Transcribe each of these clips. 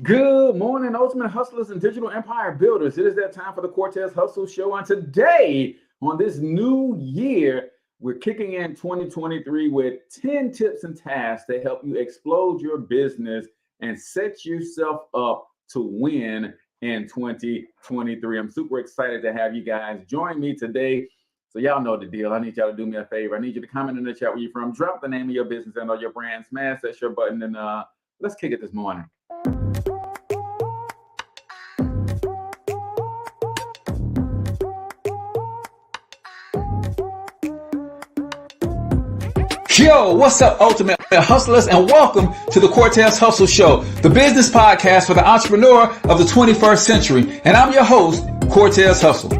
Good morning, ultimate hustlers and digital empire builders. It is that time for the Cortez Hustle Show. And today, on this new year, we're kicking in 2023 with 10 tips and tasks to help you explode your business and set yourself up to win in 2023. I'm super excited to have you guys join me today. So y'all know the deal. I need y'all to do me a favor. I need you to comment in the chat where you're from. Drop the name of your business and or your brand. Smash that share button and let's kick it this morning. Yo, what's up, ultimate hustlers, and welcome to the Cortez Hustle Show, the business podcast for the entrepreneur of the 21st century. And I'm your host, Cortez Hustle.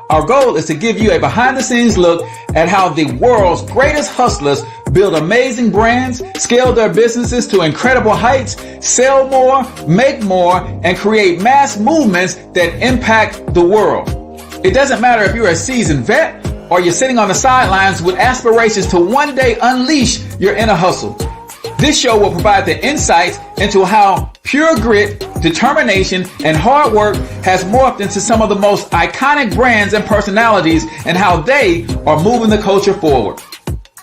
Our goal is to give you a behind-the-scenes look at how the world's greatest hustlers build amazing brands, scale their businesses to incredible heights, sell more, make more, and create mass movements that impact the world. It doesn't matter if you're a seasoned vet or you're sitting on the sidelines with aspirations to one day unleash your inner hustle. This show will provide the insights into how pure grit, determination, and hard work has morphed into some of the most iconic brands and personalities and how they are moving the culture forward.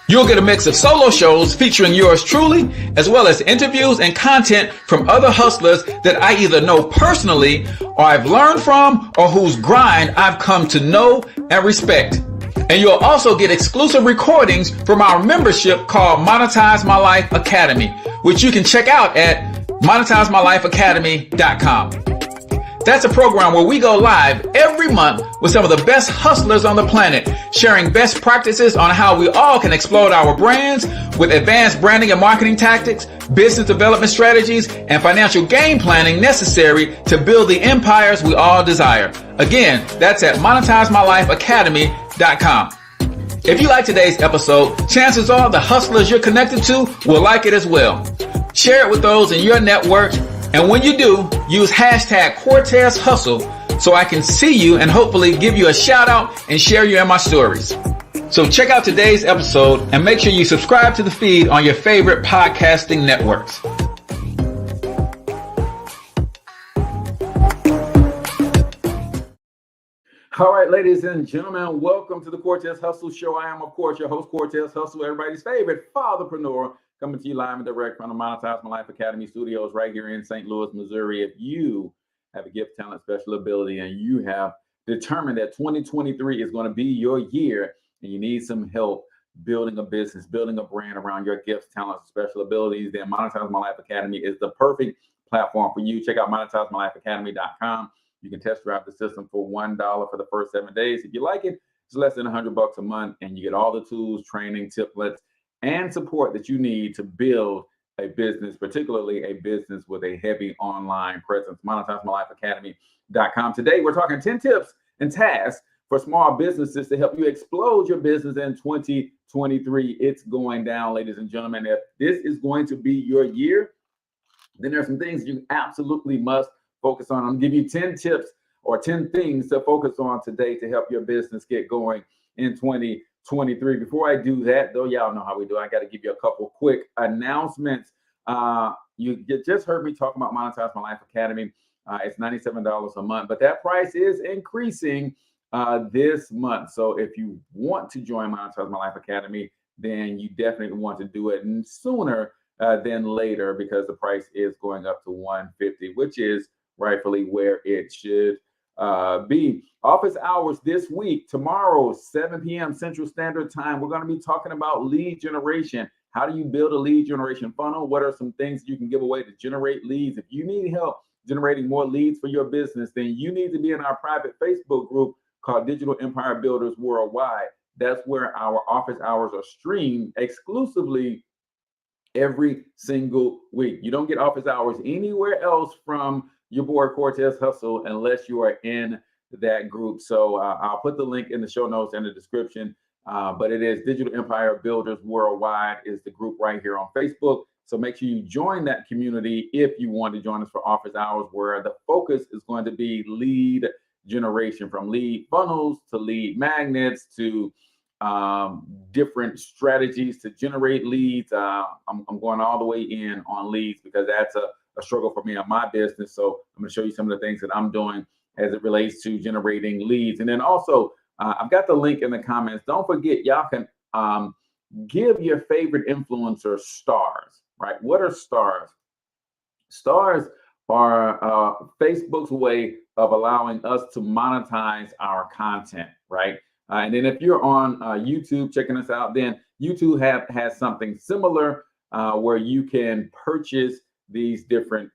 You'll get a mix of solo shows featuring yours truly, as well as interviews and content from other hustlers that I either know personally or I've learned from or whose grind I've come to know and respect. And you'll also get exclusive recordings from our membership called Monetize My Life Academy, which you can check out at monetizemylifeacademy.com. That's a program where we go live every month with some of the best hustlers on the planet, sharing best practices on how we all can explode our brands with advanced branding and marketing tactics, business development strategies, and financial game planning necessary to build the empires we all desire. Again, that's at monetizemylifeacademy.com. If you like today's episode, chances are the hustlers you're connected to will like it as well. Share it with those in your network. And when you do, use hashtag Cortez Hustle so I can see you and hopefully give you a shout out and share you in my stories. So check out today's episode and make sure you subscribe to the feed on your favorite podcasting networks. All right, ladies and gentlemen, welcome to the Cortez Hustle Show. I am, of course, your host, Cortez Hustle, everybody's favorite fatherpreneur, coming to you live and direct from the Monetize My Life Academy studios right here in St. Louis, Missouri. If you have a gift, talent, special ability, and you have determined that 2023 is going to be your year and you need some help building a business, building a brand around your gifts, talents, special abilities, then Monetize My Life Academy is the perfect platform for you. Check out monetizemylifeacademy.com. You can test drive the system for $1 for the first 7 days. If you like it, it's less than $100 a month, and you get all the tools, training, templates, and support that you need to build a business, particularly a business with a heavy online presence. MonetizeMyLifeAcademy.com. Today, we're talking 10 tips and tasks for small businesses to help you explode your business in 2023. It's going down, ladies and gentlemen. If this is going to be your year, then there are some things you absolutely must focus on. I'm going to give you 10 tips or 10 things to focus on today to help your business get going in 2023. Before I do that, though, y'all know how we do. I got to give you a couple quick announcements. You just heard me talk about Monetize My Life Academy. It's $97 a month, but that price is increasing this month. So if you want to join Monetize My Life Academy, then you definitely want to do it sooner than later, because the price is going up to $150, which is rightfully where it should be. Office hours this week, tomorrow, 7 p.m. Central Standard Time. We're going to be talking about lead generation. How do you build a lead generation funnel? What are some things you can give away to generate leads? If you need help generating more leads for your business, then you need to be in our private Facebook group called Digital Empire Builders Worldwide. That's where our office hours are streamed exclusively every single week. You don't get office hours anywhere else from your boy Cortez Hustle unless you are in that group. So I'll put the link in the show notes and the description. But it is Digital Empire Builders Worldwide is the group right here on Facebook. So make sure you join that community if you want to join us for office hours, where the focus is going to be lead generation, from lead funnels to lead magnets to different strategies to generate leads. I'm going all the way in on leads because that's a struggle for me on my business. So I'm going to show you some of the things that I'm doing as it relates to generating leads. And then also, I've got the link in the comments. Don't forget, y'all can give your favorite influencer stars, right? What are stars? Stars are Facebook's way of allowing us to monetize our content, right? And then if you're on YouTube checking us out, then YouTube has something similar where you can purchase these different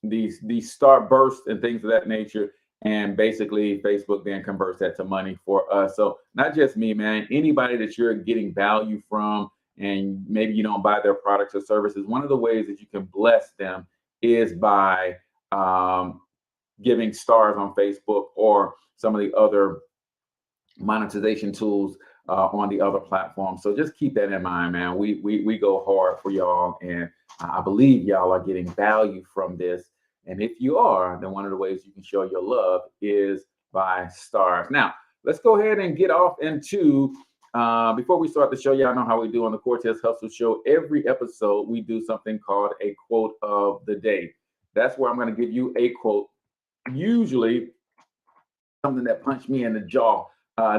these star bursts and things of that nature. And basically, Facebook then converts that to money for us. So not just me, man, anybody that you're getting value from, and maybe you don't buy their products or services, one of the ways that you can bless them is by giving stars on Facebook or some of the other monetization tools on the other platforms. So just keep that in mind, man. We go hard for y'all, and I believe y'all are getting value from this. And if you are, then one of the ways you can show your love is by stars. Now, let's go ahead and get off into, before we start the show, y'all know how we do on the Cortez Hustle Show. Every episode, we do something called a quote of the day. That's where I'm going to give you a quote, usually something that punched me in the jaw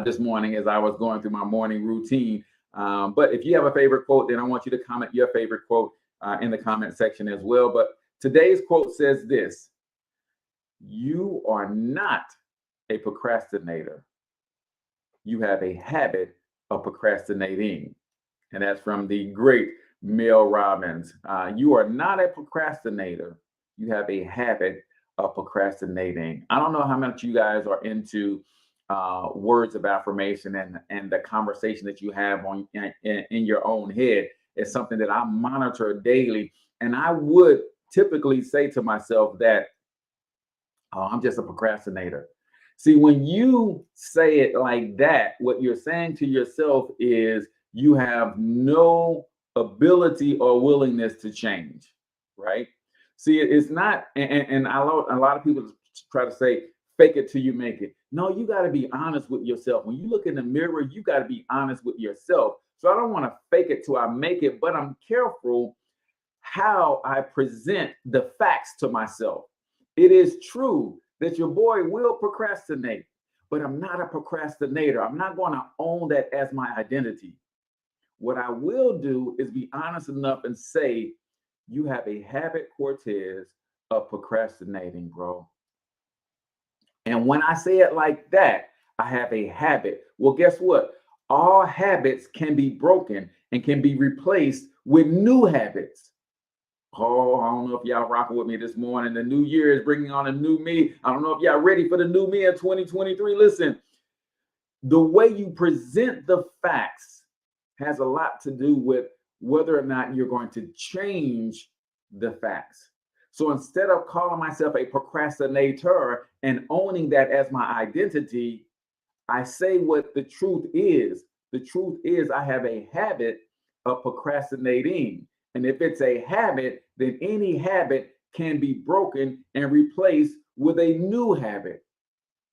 this morning as I was going through my morning routine. But if you have a favorite quote, then I want you to comment your favorite quote in the comment section as well. But today's quote says this: "You are not a procrastinator. You have a habit of procrastinating." And that's from the great Mel Robbins. You are not a procrastinator. You have a habit of procrastinating. I don't know how much you guys are into words of affirmation, and the conversation that you have on in your own head is something that I monitor daily. And I would typically say to myself that I'm just a procrastinator. See, when you say it like that, what you're saying to yourself is you have no ability or willingness to change, right? See, it's not, and a lot of people try to say, fake it till you make it. No, you got to be honest with yourself. When you look in the mirror, you got to be honest with yourself. So I don't want to fake it till I make it, but I'm careful how I present the facts to myself. It is true that your boy will procrastinate, but I'm not a procrastinator. I'm not going to own that as my identity. What I will do is be honest enough and say, you have a habit, Cortez, of procrastinating, bro. And when I say it like that, I have a habit. Well, guess what? All habits can be broken and can be replaced with new habits. Oh, I don't know if y'all rocking with me this morning. The new year is bringing on a new me. I don't know if y'all ready for the new me in 2023. Listen, the way you present the facts has a lot to do with whether or not you're going to change the facts. So instead of calling myself a procrastinator and owning that as my identity, I say what the truth is. The truth is I have a habit of procrastinating. And if it's a habit, then any habit can be broken and replaced with a new habit.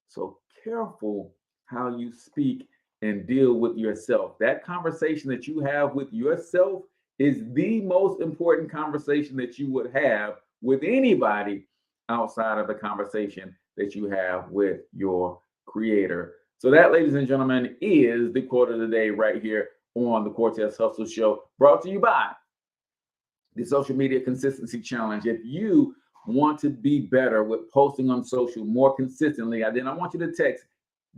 So careful how you speak and deal with yourself. That conversation that you have with yourself is the most important conversation that you would have with anybody outside of the conversation that you have with your creator. So that, ladies and gentlemen, is the quote of the day right here on the Cortez Hustle Show, brought to you by the Social Media Consistency Challenge. If you want to be better with posting on social more consistently, then I want you to text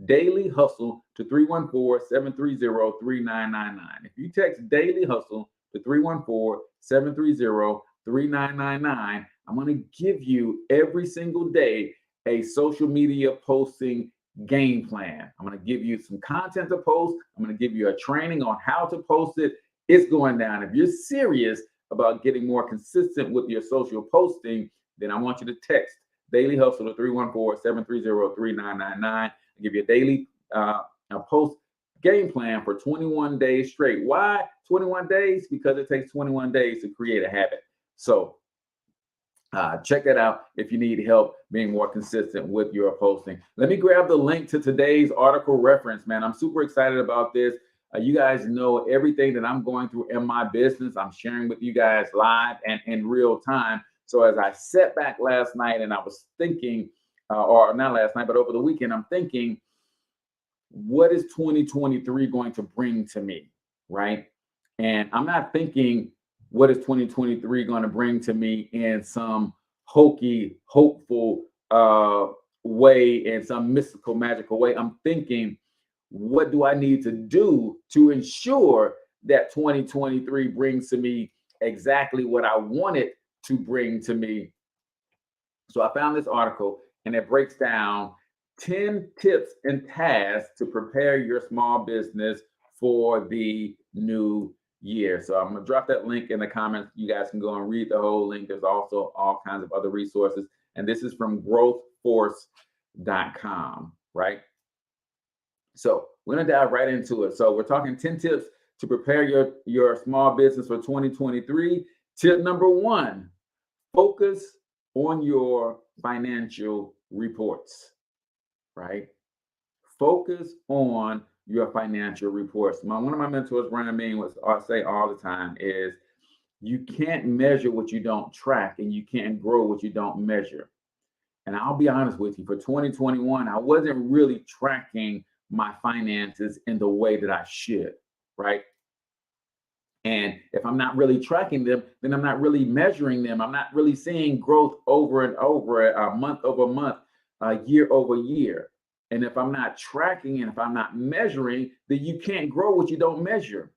Daily Hustle to 314-730-3999. If you text Daily Hustle to 314-730-3999, I'm going to give you every single day a social media posting game plan. I'm going to give you some content to post. I'm going to give you a training on how to post it. It's going down. If you're serious about getting more consistent with your social posting, then I want you to text Daily Hustle to 314-730-3999. I'll give you a daily post game plan for 21 days straight. Why 21 days? Because it takes 21 days to create a habit. So check that out if you need help being more consistent with your posting. Let me grab the link to today's article reference, man. I'm super excited about this. You guys know everything that I'm going through in my business. I'm sharing with you guys live and in real time. So as I sat back last night and I was thinking, or not last night, but over the weekend, I'm thinking, what is 2023 going to bring to me, right? And I'm not thinking, what is 2023 going to bring to me in some hokey, hopeful way, in some mystical, magical way. I'm thinking, what do I need to do to ensure that 2023 brings to me exactly what I want it to bring to me? So I found this article and it breaks down 10 tips and tasks to prepare your small business for the new year. So I'm going to drop that link in the comments. You guys can go and read the whole link. There's also all kinds of other resources. And this is from growthforce.com, right? So we're going to dive right into it. So we're talking 10 tips to prepare your small business for 2023. Tip number 1, focus on your financial reports, right? Focus on your financial reports. One of my mentors, Brian Mean, was I say all the time is, you can't measure what you don't track, and you can't grow what you don't measure. And I'll be honest with you, for 2021, I wasn't really tracking my finances in the way that I should, right? And if I'm not really tracking them, then I'm not really measuring them. I'm not really seeing growth over and over, month over month, year over year. And if I'm not tracking and if I'm not measuring, then you can't grow what you don't measure.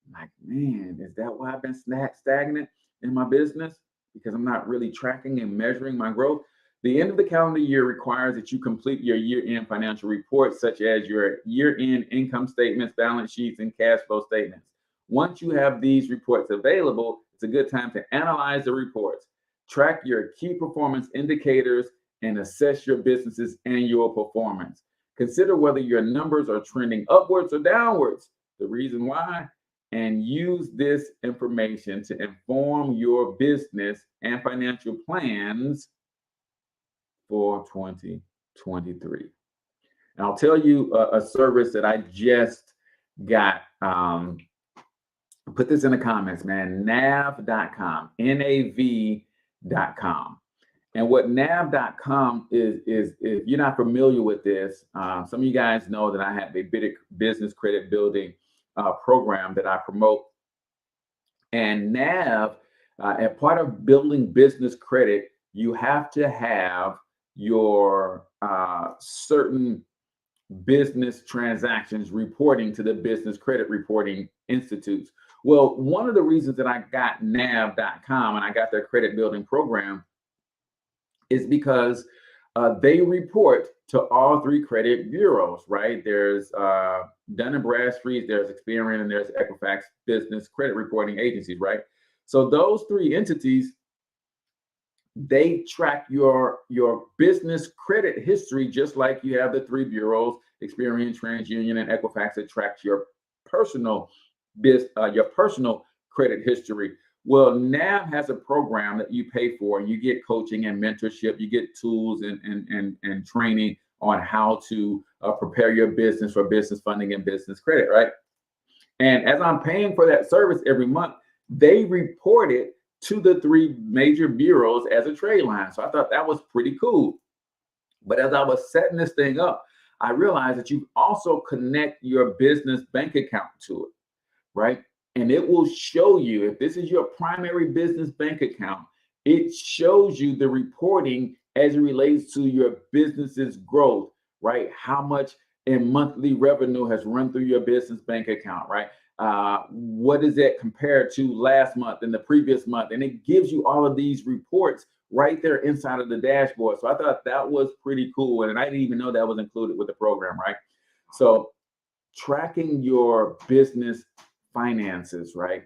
I'm like, man, is that why I've been stagnant in my business? Because I'm not really tracking and measuring my growth. The end of the calendar year requires that you complete your year-end financial reports, such as your year-end income statements, balance sheets, and cash flow statements. Once you have these reports available, it's a good time to analyze the reports, track your key performance indicators, and assess your business's annual performance. Consider whether your numbers are trending upwards or downwards, the reason why, and use this information to inform your business and financial plans for 2023. And I'll tell you a service that I just got. Put this in the comments, man. Nav.com, NAV.com. And what nav.com is if you're not familiar with this, some of you guys know that I have a business credit building program that I promote. And nav, and part of building business credit, you have to have your certain business transactions reporting to the Business Credit Reporting Institutes. Well, one of the reasons that I got nav.com and I got their credit building program is because they report to all 3 credit bureaus, right? There's Dun & Bradstreet, there's Experian, and there's Equifax Business Credit Reporting Agencies, right? So those 3 entities, they track your business credit history, just like you have the 3 bureaus, Experian, TransUnion, and Equifax, that tracks your personal credit history. Well, NAV has a program that you pay for, and you get coaching and mentorship. You get tools and training on how to prepare your business for business funding and business credit, right? And as I'm paying for that service every month, they report it to the 3 major bureaus as a trade line. So I thought that was pretty cool. But as I was setting this thing up, I realized that you also connect your business bank account to it, right? And it will show you, if this is your primary business bank account, it shows you the reporting as it relates to your business's growth, right? How much in monthly revenue has run through your business bank account, right? What is it compared to last month and the previous month? And it gives you all of these reports right there inside of the dashboard. So I thought that was pretty cool. And I didn't even know that was included with the program, right? So tracking your business finances, right,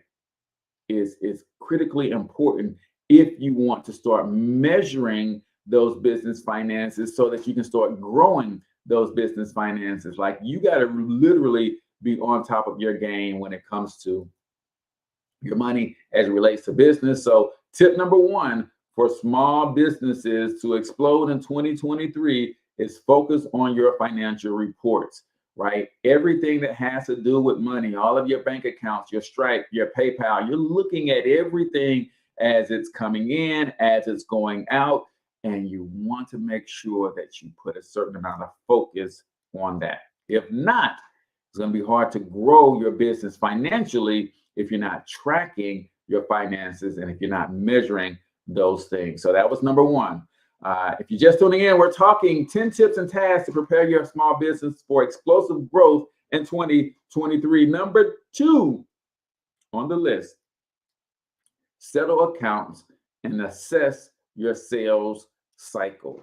is critically important if you want to start measuring those business finances so that you can start growing those business finances. Like, you got to literally be on top of your game when it comes to your money as it relates to business. So tip number 1 for small businesses to explode in 2023 is focus on your financial reports. right? Everything that has to do with money, all of your bank accounts, your Stripe, your PayPal, you're looking at everything as it's coming in, as it's going out, and you want to make sure that you put a certain amount of focus on that. If not, it's going to be hard to grow your business financially if you're not tracking your finances and if you're not measuring those things. So that was number one. If you're just tuning in, we're talking 10 tips and tasks to prepare your small business for explosive growth in 2023. Number two on the list, settle accounts and assess your sales cycle,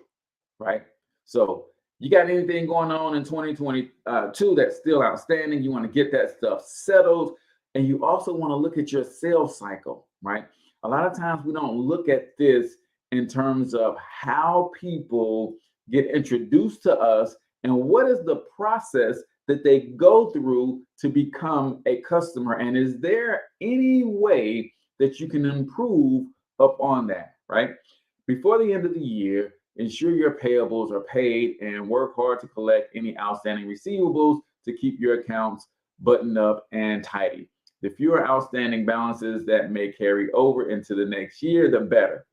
right? So you got anything going on in 2022 that's still outstanding, you want to get that stuff settled, and you also want to look at your sales cycle, right? A lot of times we don't look at this in terms of how people get introduced to us and what is the process that they go through to become a customer. And is there any way that you can improve upon that, right? Before the end of the year, ensure your payables are paid and work hard to collect any outstanding receivables to keep your accounts buttoned up and tidy. The fewer outstanding balances that may carry over into the next year, the better.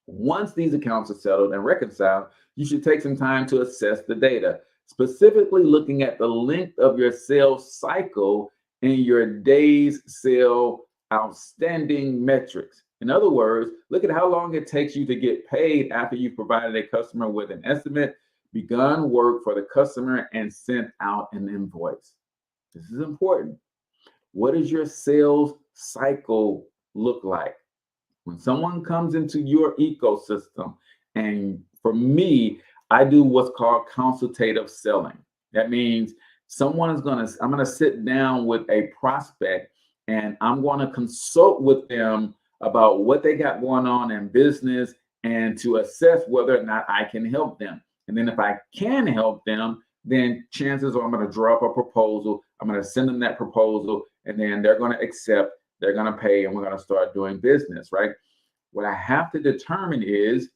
Once these accounts are settled and reconciled, you should take some time to assess the data, specifically looking at the length of your sales cycle and your days sale outstanding metrics. In other words, look at how long it takes you to get paid after you've provided a customer with an estimate, begun work for the customer, and sent out an invoice. This is important. What does your sales cycle look like? When someone comes into your ecosystem, and for me, I do what's called consultative selling. That means I'm going to sit down with a prospect and I'm going to consult with them about what they got going on in business and to assess whether or not I can help them. And then if I can help them, then chances are I'm going to draw up a proposal. I'm going to send them that proposal, and then they're going to accept, they're going to pay, and we're going to start doing business, right? What I have to determine is,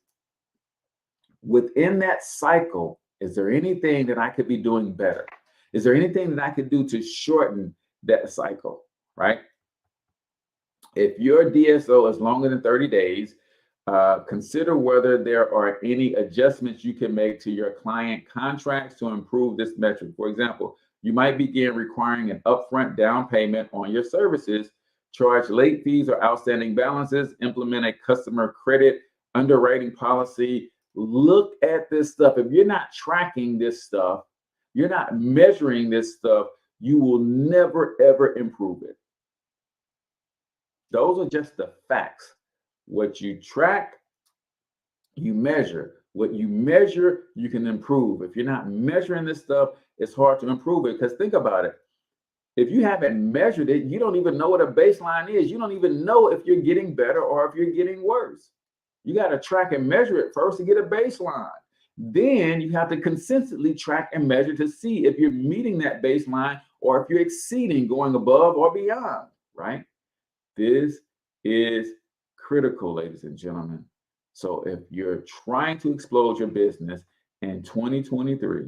within that cycle, is there anything that I could be doing better? Is there anything that I could do to shorten that cycle, right? If your DSO is longer than 30 days, consider whether there are any adjustments you can make to your client contracts to improve this metric. For example, you might begin requiring an upfront down payment on your services, charge late fees or outstanding balances, implement a customer credit underwriting policy. Look at this stuff. If you're not tracking this stuff, you're not measuring this stuff, you will never, ever improve it. Those are just the facts. What you track, you measure. What you measure, you can improve. If you're not measuring this stuff, it's hard to improve it. Because think about it. If you haven't measured it, you don't even know what a baseline is. You don't even know if you're getting better or if you're getting worse. You got to track and measure it first to get a baseline. Then you have to consistently track and measure to see if you're meeting that baseline or if you're exceeding, going above or beyond, right? This is critical, ladies and gentlemen. So if you're trying to explode your business in 2023,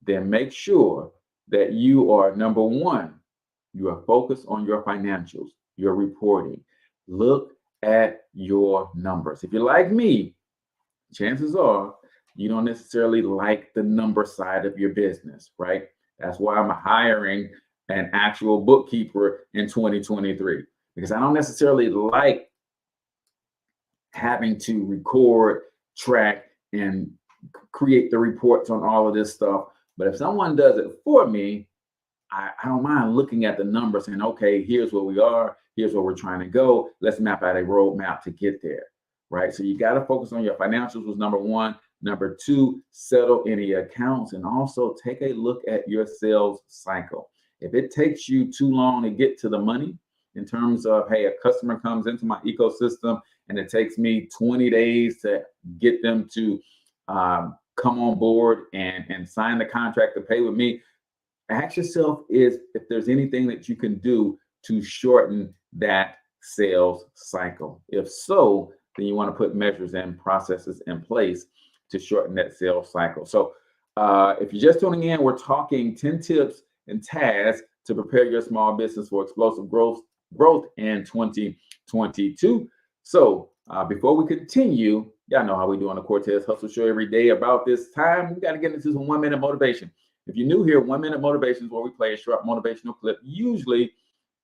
then make sure that you are, number one, you are focused on your financials, your reporting. Look at your numbers. If you're like me, chances are you don't necessarily like the number side of your business, right? That's why I'm hiring an actual bookkeeper in 2023, because I don't necessarily like having to record, track, and create the reports on all of this stuff. But if someone does it for me, I don't mind looking at the numbers and, okay, here's where we are, here's where we're trying to go. Let's map out a roadmap to get there, right? So you got to focus on your financials was number one. Number two, settle any accounts, and also take a look at your sales cycle. If it takes you too long to get to the money, in terms of, hey, a customer comes into my ecosystem and it takes me 20 days to get them to come on board and sign the contract to pay with me, ask yourself if there's anything that you can do to shorten that sales cycle. If so, then you want to put measures and processes in place to shorten that sales cycle. So If you're just tuning in, we're talking 10 tips and tasks to prepare your small business for explosive growth in 2022. So before we continue, y'all know how we do on the Cortez Hustle Show every day. About this time, we got to get into some 1-minute motivation. If you're new here, 1-minute motivation is where we play a short motivational clip, usually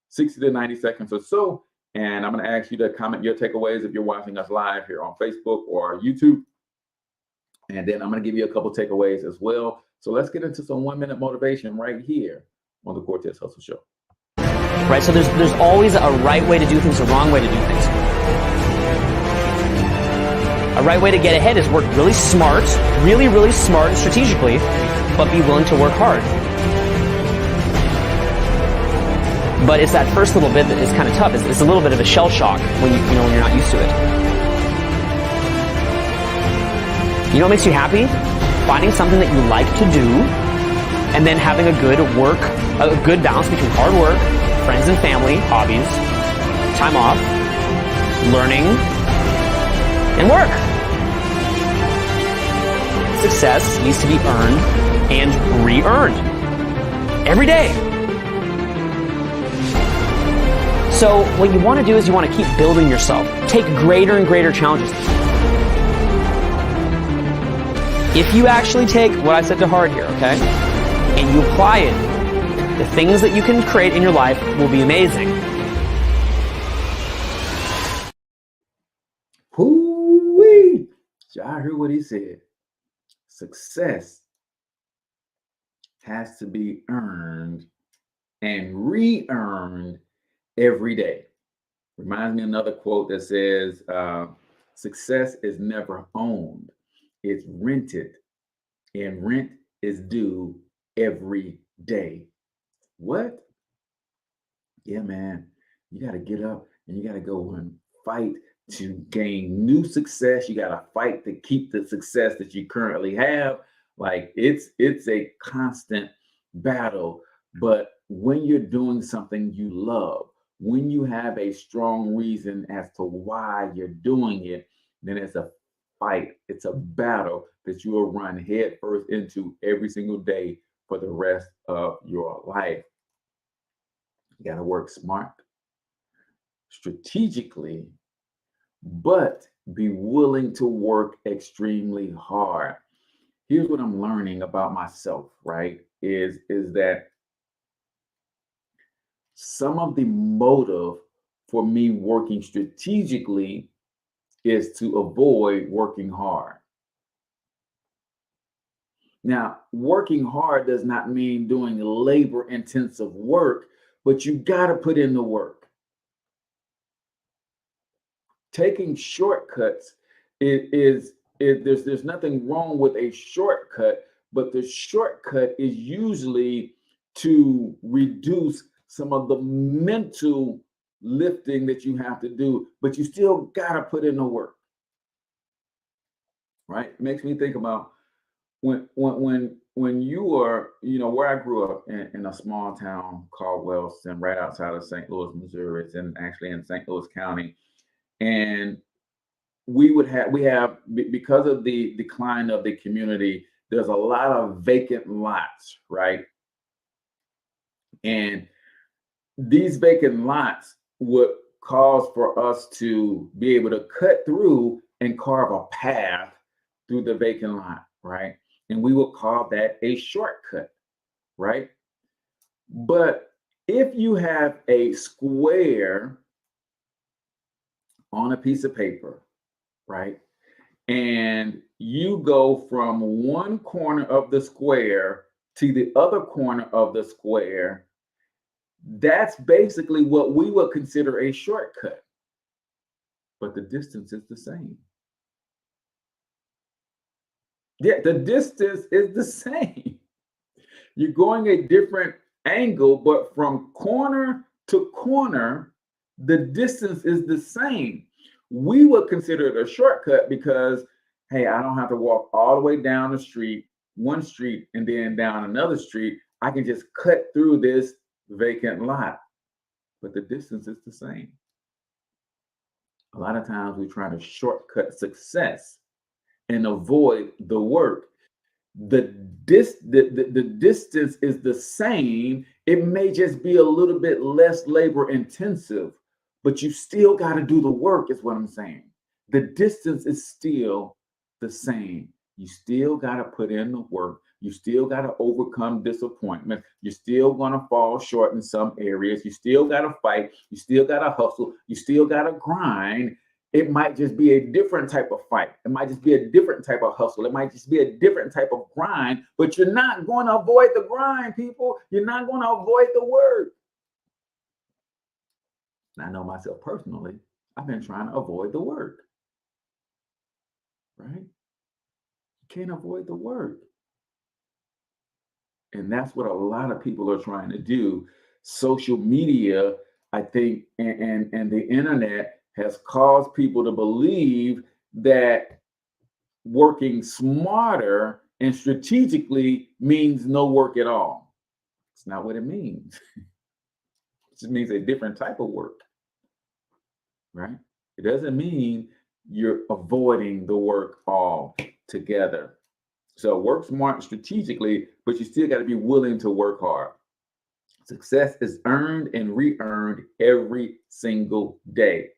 60 to 90 seconds or so. And I'm going to ask you to comment your takeaways if you're watching us live here on Facebook or YouTube. And then I'm going to give you a couple takeaways as well. So let's get into some 1-minute motivation right here on the Cortez Hustle Show. Right, so there's always a right way to do things, a wrong way to do things. A right way to get ahead is work really smart, really smart and strategically, but be willing to work hard. But it's that first little bit that is kind of tough. It's a little bit of a shell shock when when you're not used to it. You know what makes you happy? Finding something that you like to do, and then having a good balance between hard work, friends and family, hobbies, time off, learning, and work. Success needs to be earned and re-earned every day. So what you want to do is you want to keep building yourself. Take greater and greater challenges. If you actually take what I said to heart here, okay, and you apply it, the things that you can create in your life will be amazing. Hoo-wee! Y'all heard what he said. Success has to be earned and re-earned every day. Reminds me of another quote that says, success is never owned, it's rented, and rent is due every day. What? Yeah, man, you got to get up and you got to go and fight to gain new success. You got to fight to keep the success that you currently have. Like it's a constant battle. But when you're doing something you love, when you have a strong reason as to why you're doing it, then it's a fight. It's a battle that you will run head first into every single day for the rest of your life. You got to work smart, strategically, but be willing to work extremely hard. Here's what I'm learning about myself, right? Is that some of the motive for me working strategically is to avoid working hard. Now, working hard does not mean doing labor-intensive work, but you got to put in the work. Taking shortcuts there's nothing wrong with a shortcut, but the shortcut is usually to reduce some of the mental lifting that you have to do, but you still got to put in the work. Right? It makes me think about when you are, where I grew up in a small town called Wellston, right outside of St. Louis, Missouri. It's actually in St. Louis County. And we have, because of the decline of the community, there's a lot of vacant lots, right? And these vacant lots would cause for us to be able to cut through and carve a path through the vacant lot, right? And we would call that a shortcut, right? But if you have a square on a piece of paper, right, and you go from one corner of the square to the other corner of the square, that's basically what we would consider a shortcut, but the distance is the same. Yeah, the distance is the same. You're going a different angle, but from corner to corner, the distance is the same. We would consider it a shortcut because, hey, I don't have to walk all the way down the street, one street, and then down another street. I can just cut through this vacant lot, but the distance is the same. A lot of times we try to shortcut success and avoid the work. the distance is the same. It may just be a little bit less labor intensive, but you still got to do the work, is what I'm saying. The distance is still the same. You still got to put in the work. You still got to overcome disappointment. You're still going to fall short in some areas. You still got to fight. You still got to hustle. You still got to grind. It might just be a different type of fight. It might just be a different type of hustle. It might just be a different type of grind, but you're not going to avoid the grind, people. You're not going to avoid the work. I know myself personally, I've been trying to avoid the work, right? You can't avoid the work. And that's what a lot of people are trying to do. Social media, I think, and the internet has caused people to believe that working smarter and strategically means no work at all. It's not what it means. It just means a different type of work, right? It doesn't mean you're avoiding the work altogether. So work smart strategically, but you still got to be willing to work hard. Success is earned and re-earned every single day.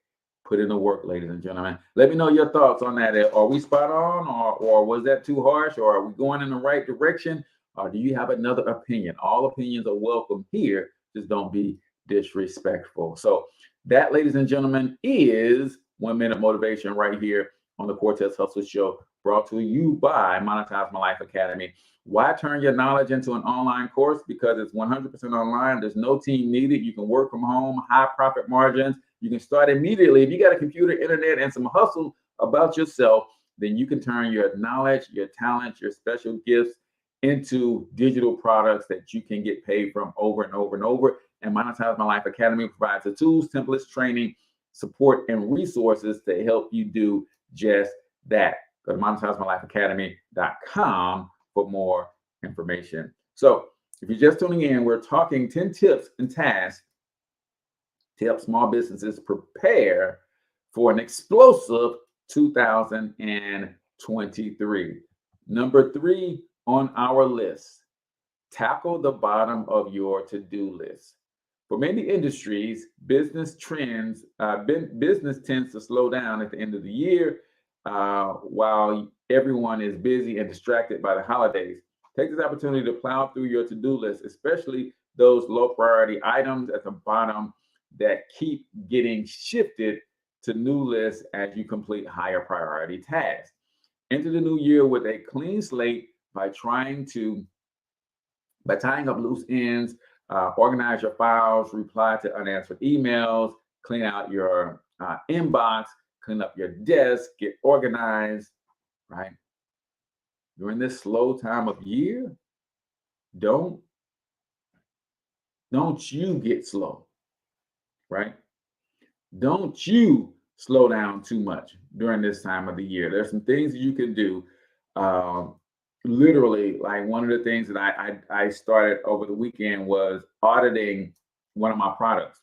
Put in the work, ladies and gentlemen. Let me know your thoughts on that. Are we spot on, or was that too harsh, or are we going in the right direction, or do you have another opinion? All opinions are welcome here. Just don't be disrespectful. So that, ladies and gentlemen, is 1 Minute Motivation right here on the Cortez Hustle Show, brought to you by Monetize My Life Academy. Why turn your knowledge into an online course? Because it's 100% online. There's no team needed. You can work from home, high profit margins. You can start immediately. If you got a computer, internet, and some hustle about yourself, then you can turn your knowledge, your talent, your special gifts into digital products that you can get paid from over and over and over. And Monetize My Life Academy provides the tools, templates, training, support, and resources to help you do just that. Go to monetizemylifeacademy.com for more information. So if you're just tuning in, we're talking 10 tips and tasks to help small businesses prepare for an explosive 2023. Number 3 on our list, tackle the bottom of your to-do list. For many industries, business tends to slow down at the end of the year while everyone is busy and distracted by the holidays. Take this opportunity to plow through your to-do list, especially those low priority items at the bottom that keep getting shifted to new lists as you complete higher priority tasks. Enter the new year with a clean slate by tying up loose ends, organize your files, reply to unanswered emails, clean out your inbox, clean up your desk, get organized, right? During this slow time of year, don't you get slow, right? Don't you slow down too much during this time of the year. There's some things that you can do. Literally, like one of the things that I started over the weekend was auditing one of my products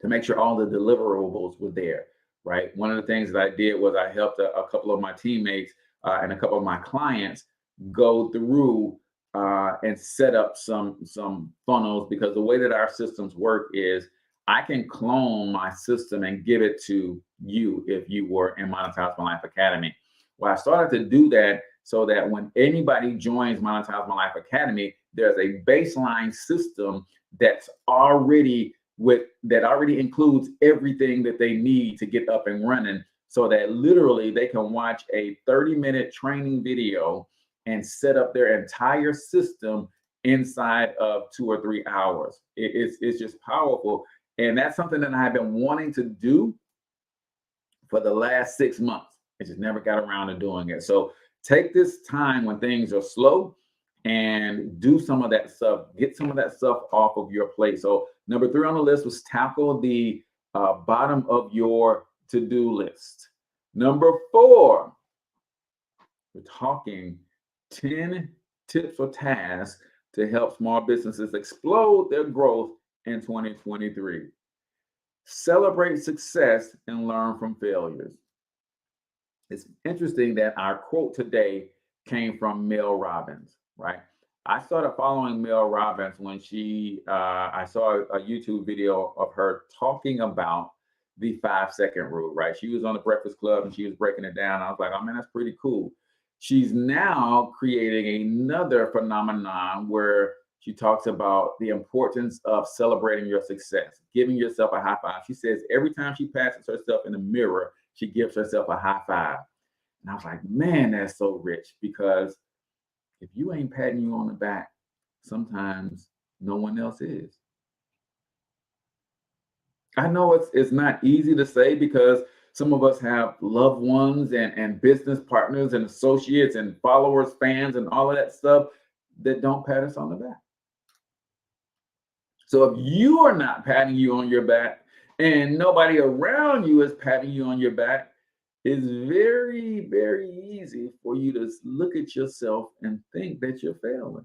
to make sure all the deliverables were there, right? One of the things that I did was I helped a couple of my teammates and a couple of my clients go through and set up some funnels, because the way that our systems work is I can clone my system and give it to you if you were in Monetize My Life Academy. Well, I started to do that so that when anybody joins Monetize My Life Academy, there's a baseline system that already includes everything that they need to get up and running, so that literally they can watch a 30-minute training video and set up their entire system inside of 2 or 3 hours. It's just powerful. And that's something that I've been wanting to do for the last 6 months. I just never got around to doing it. So take this time when things are slow and do some of that stuff. Get some of that stuff off of your plate. So number 3 on the list was tackle the bottom of your to-do list. Number 4, we're talking 10 tips or tasks to help small businesses explode their growth in 2023. Celebrate success and learn from failures. It's interesting that our quote today came from Mel Robbins, right? I started following Mel Robbins when I saw a YouTube video of her talking about the 5 second rule, right? She was on the Breakfast Club and she was breaking it down. I was like, oh man, that's pretty cool. She's now creating another phenomenon where she talks about the importance of celebrating your success, giving yourself a high five. She says every time she passes herself in the mirror, she gives herself a high five. And I was like, man, that's so rich, because if you ain't patting you on the back, sometimes no one else is. I know it's not easy to say, because some of us have loved ones and business partners and associates and followers, fans, and all of that stuff that don't pat us on the back. So if you are not patting you on your back and nobody around you is patting you on your back, it's very, very easy for you to look at yourself and think that you're failing,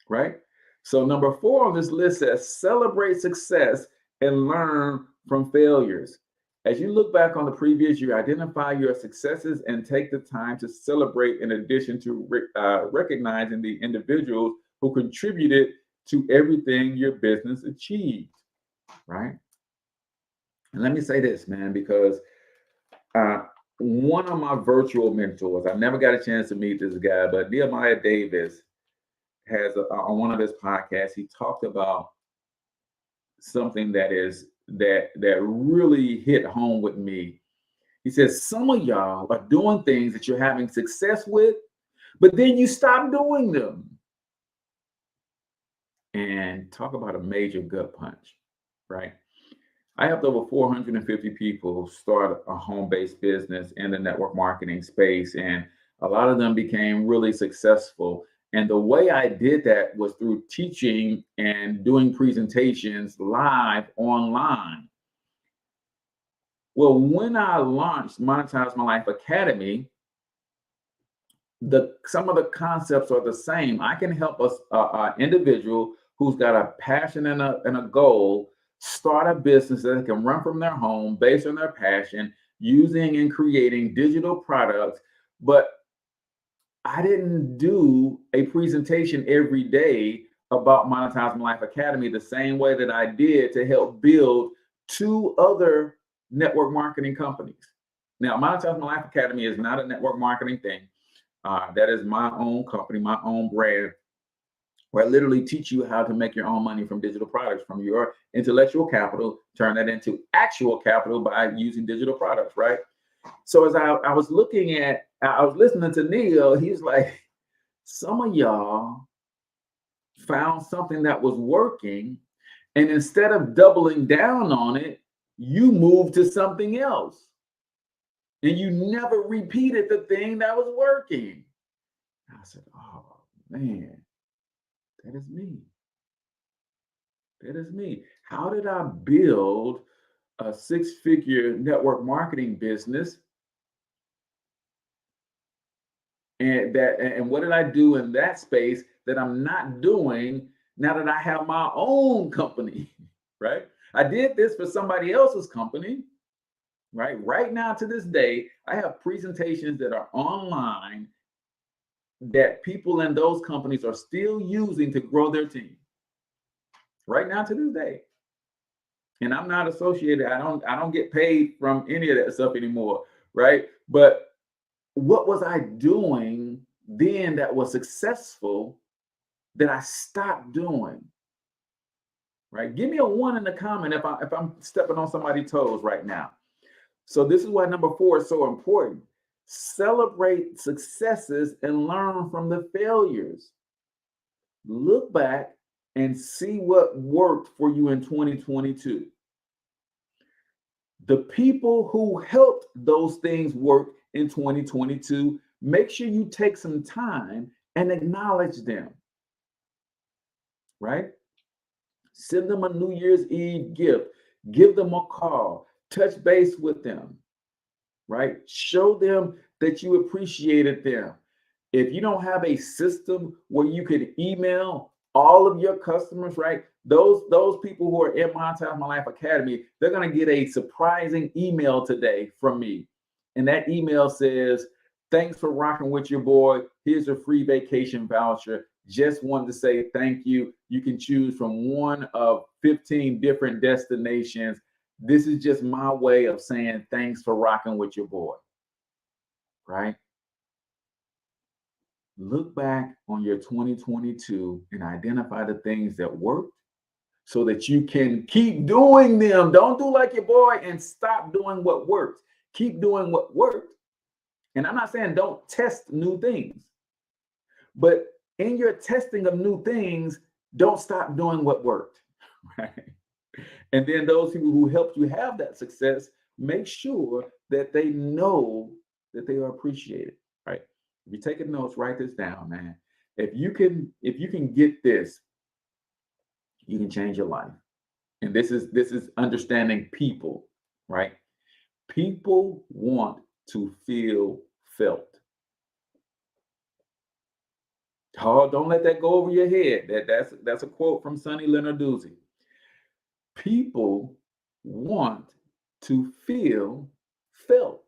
right? So number 4 on this list says celebrate success and learn from failures. As you look back on the previous year, identify your successes and take the time to celebrate, in addition to recognizing the individuals who contributed to everything your business achieved, right? And let me say this, man, because one of my virtual mentors, I never got a chance to meet this guy, but Nehemiah Davis has on one of his podcasts, he talked about something that really hit home with me. He says, some of y'all are doing things that you're having success with, but then you stop doing them. And talk about a major gut punch, right? I helped over 450 people start a home-based business in the network marketing space, and a lot of them became really successful. And the way I did that was through teaching and doing presentations live online. Well, when I launched Monetize My Life Academy, some of the concepts are the same. I can help an individual who's got a passion and a goal start a business that they can run from their home based on their passion, using and creating digital products. But I didn't do a presentation every day about Monetize My Life Academy the same way that I did to help build 2 other network marketing companies. Now, Monetize My Life Academy is not a network marketing thing. That is my own company, my own brand, where I literally teach you how to make your own money from digital products, from your intellectual capital, turn that into actual capital by using digital products, right? So as I was listening to Neil, he's like, some of y'all found something that was working, and instead of doubling down on it, you moved to something else. And you never repeated the thing that was working. I said, oh man, that is me. That is me. How did I build a 6-figure network marketing business? And what did I do in that space that I'm not doing now that I have my own company, right? I did this for somebody else's company, right? Right now, to this day, I have presentations that are online that people in those companies are still using to grow their team. Right now, to this day. And I'm not associated. I don't get paid from any of that stuff anymore, right? But what was I doing then that was successful that I stopped doing? Right? Give me a 1 in the comment if I'm stepping on somebody's toes right now. So this is why number 4 is so important. Celebrate successes and learn from the failures. Look back and see what worked for you in 2022. The people who helped those things work in 2022, make sure you take some time and acknowledge them, right? Send them a New Year's Eve gift, give them a call, touch base with them, right? Show them that you appreciated them. If you don't have a system where you could email all of your customers, right? Those people who are in Monetize My Life Academy, they're going to get a surprising email today from me. And that email says, Thanks for rocking with your boy. Here's a free vacation voucher. Just wanted to say thank you. You can choose from one of 15 different destinations. This is just my way of saying thanks for rocking with your boy, right? Look back on your 2022 and identify the things that worked so that you can keep doing them. Don't do like your boy and stop doing what worked. Keep doing what worked. And I'm not saying don't test new things, but in your testing of new things, don't stop doing what worked, right? And then those people who helped you have that success, make sure that they know that they are appreciated, right? If you're taking notes, write this down, man. If you can get this, you can change your life. And this is understanding people, right? People want to feel felt. Oh, don't let that go over your head. That's a quote from Sonny Lenarduzzi. People want to feel felt.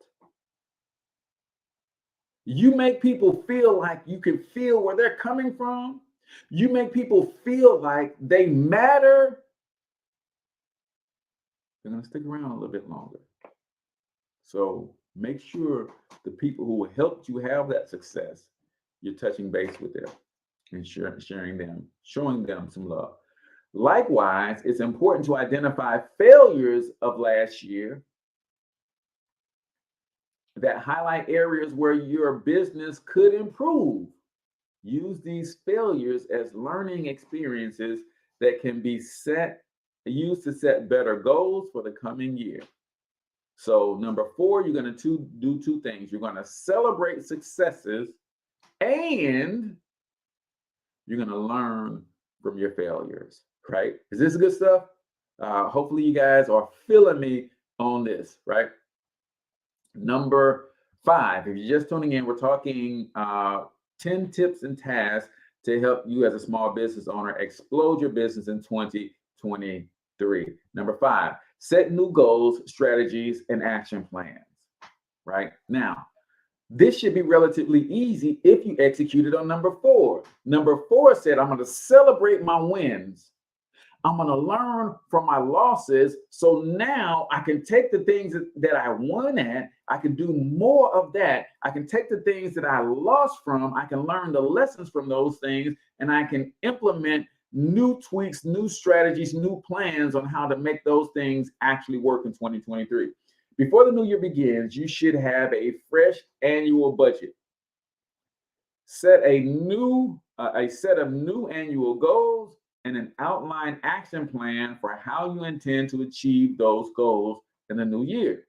You make people feel like you can feel where they're coming from. You make people feel like they matter. They're going to stick around a little bit longer. So make sure the people who helped you have that success, you're touching base with them and sharing them, showing them some love. Likewise, it's important to identify failures of last year that highlight areas where your business could improve. Use these failures as learning experiences that can be used to set better goals for the coming year. So number 4, you're going to do two things. You're going to celebrate successes and you're going to learn from your failures, right? Is this good stuff? Hopefully you guys are feeling me on this, right? Number 5, if you're just tuning in, we're talking 10 tips and tasks to help you as a small business owner explode your business in 2023. Number 5, set new goals, strategies, and action plans, right? Now, this should be relatively easy if you executed on number 4. Number 4 said, I'm going to celebrate my wins. I'm going to learn from my losses. So now I can take the things that I won at, I can do more of that. I can take the things that I lost from, I can learn the lessons from those things, and I can implement new tweaks, new strategies, new plans on how to make those things actually work in 2023. Before the new year begins, you should have a fresh annual budget. Set a set of new annual goals and an outline action plan for how you intend to achieve those goals in the new year.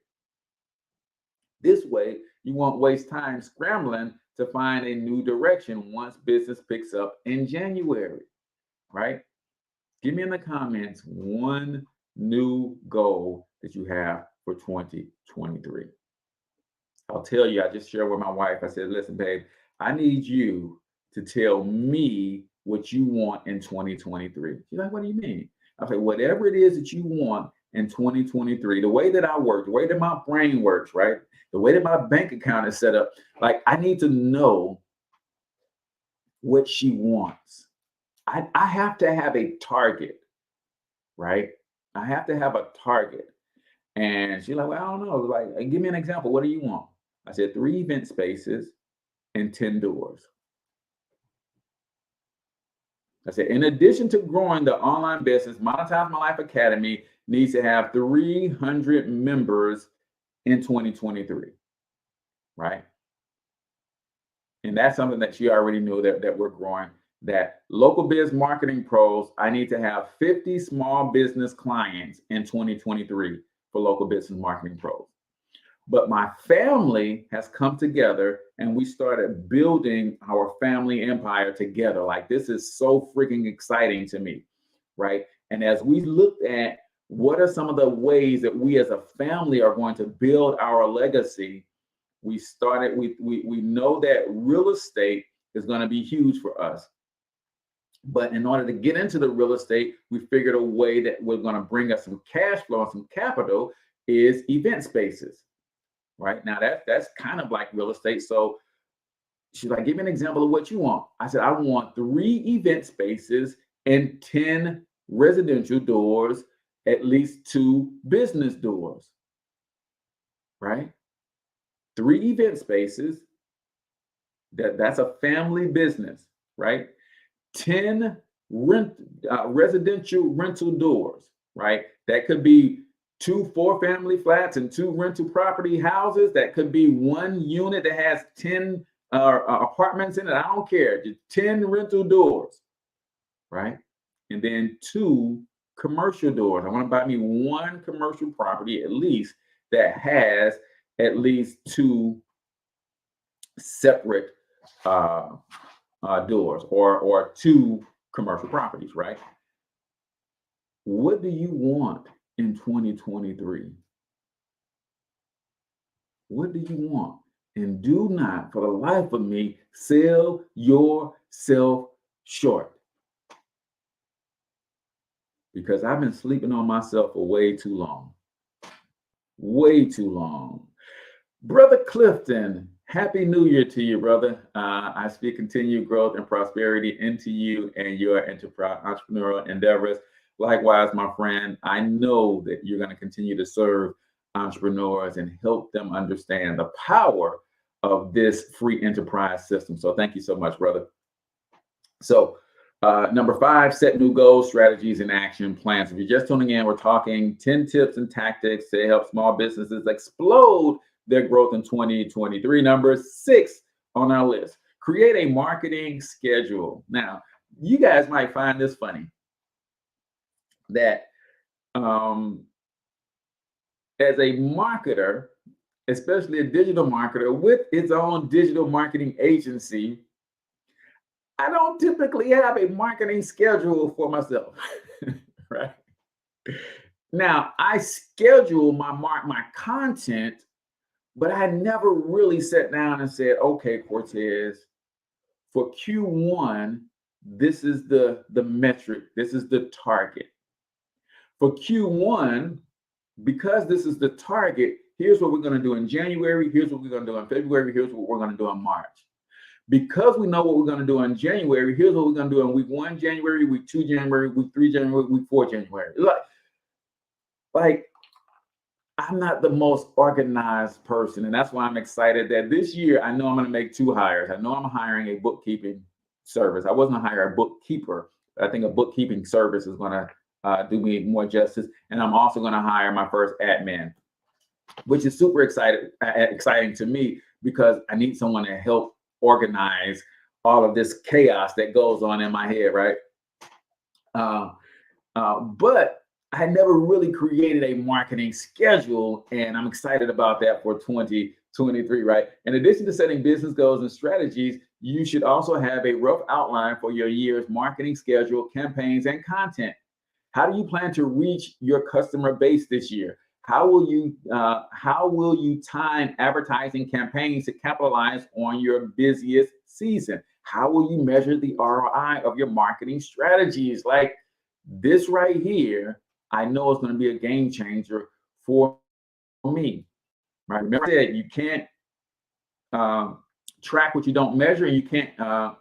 This way, you won't waste time scrambling to find a new direction once business picks up in January, right? Give me in the comments one new goal that you have for 2023. I'll tell you, I just shared with my wife, I said, listen, babe, I need you to tell me what you want in 2023. She's like, what do you mean? I say, whatever it is that you want in 2023, the way that I work, the way that my brain works, right? The way that my bank account is set up, like I need to know what she wants. I have to have a target, right? I have to have a target. And she's like, well, I don't know. Like, give me an example. What do you want? I said 3 event spaces and 10 doors. I said, in addition to growing the online business, Monetize My Life Academy needs to have 300 members in 2023, right? And that's something that she already knew that we're growing. That local biz marketing pros, I need to have 50 small business clients in 2023 for local business marketing pros. But my family has come together and we started building our family empire together. Like, this is so freaking exciting to me, right? And as we looked at what are some of the ways that we as a family are going to build our legacy, we know that real estate is going to be huge for us. But in order to get into the real estate, we figured a way that we're going to bring us some cash flow and some capital is event spaces, right? Now that's kind of like real estate. So she's like, give me an example of what you want. I said, I want 3 event spaces and 10 residential doors, at least 2 business doors, right? 3 event spaces, that's a family business, right? 10 residential rental doors, right? That could be 2 4-family flats and 2 rental property houses. That could be 1 unit that has 10 apartments in it. I don't care. Just 10 rental doors, right? And then 2 commercial doors. I want to buy me 1 commercial property at least that has at least 2 separate doors or 2 commercial properties, right? What do you want in 2023? What do you want? And do not, for the life of me, sell yourself short. Because I've been sleeping on myself for way too long. Way too long. Brother Clifton, Happy New Year to you, brother. I speak continued growth and prosperity into you and your entrepreneurial endeavors. Likewise, my friend, I know that you're going to continue to serve entrepreneurs and help them understand the power of this free enterprise system. So thank you so much, brother. So number 5, set new goals, strategies, and action plans. If you're just tuning in, we're talking 10 tips and tactics to help small businesses explode their growth in 2023. Number 6 on our list, create a marketing schedule. Now, you guys might find this funny that as a marketer, especially a digital marketer with its own digital marketing agency, I don't typically have a marketing schedule for myself, right? Now, I schedule my content, but I never really sat down and said, okay, Cortez, for Q1, this is the metric, this is the target. For Q1, because this is the target, here's what we're going to do in January, here's what we're going to do in February, here's what we're going to do in March. Because we know what we're going to do in January, here's what we're going to do in week 1 January, week 2 January, week 3 January, week 4 January. Like I'm not the most organized person, and that's why I'm excited that this year I know I'm going to make 2 hires. I know I'm hiring a bookkeeping service. I wasn't hiring a bookkeeper. I think a bookkeeping service is going to do me more justice, and I'm also going to hire my first admin, which is super exciting to me because I need someone to help organize all of this chaos that goes on in my head, right? But I never really created a marketing schedule, and I'm excited about that for 2023, right? In addition to setting business goals and strategies, you should also have a rough outline for your year's marketing schedule, campaigns, and content. How do you plan to reach your customer base this year? How will you time advertising campaigns to capitalize on your busiest season? How will you measure the ROI of your marketing strategies? Like this right here, I know it's going to be a game changer for me. Right? Remember I said you can't track what you don't measure, and you can't grow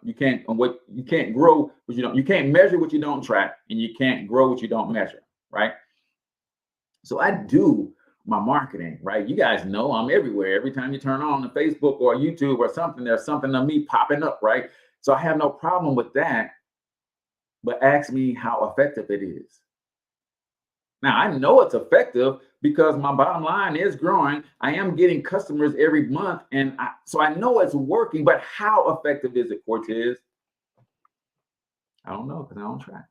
what you don't. You can't measure what you don't track, and you can't grow what you don't measure. Right? So I do my marketing, right? You guys know I'm everywhere. Every time you turn on the Facebook or YouTube or something, there's something of me popping up, right? So I have no problem with that. But ask me how effective it is. Now, I know it's effective because my bottom line is growing. I am getting customers every month. And so I know it's working, but how effective is it, Cortez? I don't know because I don't track.